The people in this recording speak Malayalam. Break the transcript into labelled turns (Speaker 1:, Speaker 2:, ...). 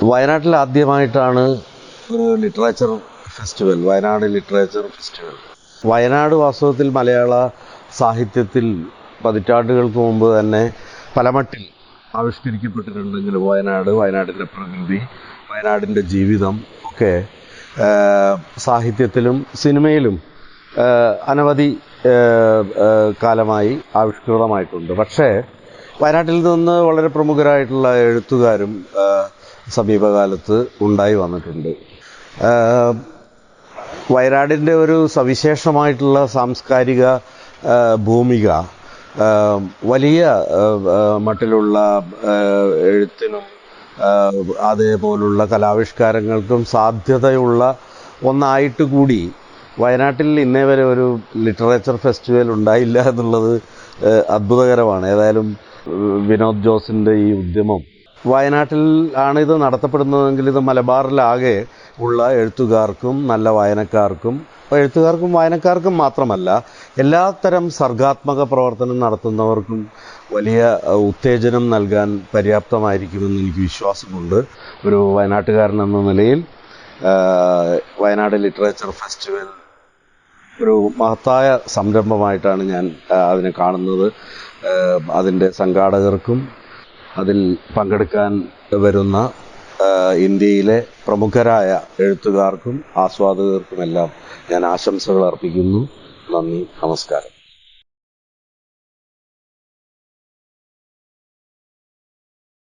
Speaker 1: വയനാട്ടിൽ ആദ്യമായിട്ടാണ് ഒരു literature festival, Wayanad literature festival. Wayanad വാസ്തവത്തിൽ മലയാള സാഹിത്യത്തിൽ പതിറ്റാണ്ടുകൾക്ക് മുമ്പ് തന്നെ പലമട്ടിൽ ആവിഷ്കരിക്കപ്പെട്ടിട്ടുണ്ടെങ്കിലും വയനാടിൻ്റെ പ്രകൃതി, വയനാടിൻ്റെ ജീവിതം ഒക്കെ സാഹിത്യത്തിലും സിനിമയിലും അനവധി കാലമായി ആവിഷ്കൃതമായിട്ടുണ്ട്. പക്ഷേ വയനാട്ടിൽ നിന്ന് വളരെ പ്രമുഖരായിട്ടുള്ള എഴുത്തുകാരും സമീപകാലത്ത് ഉണ്ടായി വന്നിട്ടുണ്ട്. വയനാടിൻ്റെ ഒരു സവിശേഷമായിട്ടുള്ള സാംസ്കാരിക ഭൂമിക വലിയ മട്ടിലുള്ള എഴുത്തിനും അതേപോലുള്ള കലാവിഷ്കാരങ്ങൾക്കും സാധ്യതയുള്ള ഒന്നായിട്ട് കൂടി വയനാട്ടിൽ ഇന്നേ വരെ ഒരു ലിറ്ററേച്ചർ ഫെസ്റ്റിവൽ ഉണ്ടായില്ല എന്നുള്ളത് അത്ഭുതകരമാണ്. ഏതായാലും വിനോദ് ജോസിൻ്റെ ഈ ഉദ്യമം വയനാട്ടിൽ ആണ് ഇത് നടത്തപ്പെടുന്നതെങ്കിൽ ഇത് മലബാറിലാകെ ഉള്ള എഴുത്തുകാർക്കും നല്ല വായനക്കാർക്കും മാത്രമല്ല എല്ലാത്തരം സർഗാത്മക പ്രവർത്തനം നടത്തുന്നവർക്കും വലിയ ഉത്തേജനം നൽകാൻ പര്യാപ്തമായിരിക്കുമെന്ന് എനിക്ക് വിശ്വാസമുണ്ട്. ഒരു വയനാട്ടുകാരൻ എന്ന നിലയിൽ വയനാട് ലിറ്ററേച്ചർ ഫെസ്റ്റിവൽ ഒരു മഹത്തായ സംരംഭമായിട്ടാണ് ഞാൻ അതിനെ കാണുന്നത്. അതിൻ്റെ സംഘാടകർക്കും അതിൽ പങ്കെടുക്കാൻ വരുന്ന ഇന്ത്യയിലെ പ്രമുഖരായ എഴുത്തുകാർക്കും ആസ്വാദകർക്കുമെല്ലാം ഞാൻ ആശംസകൾ അർപ്പിക്കുന്നു. നന്ദി, നമസ്കാരം.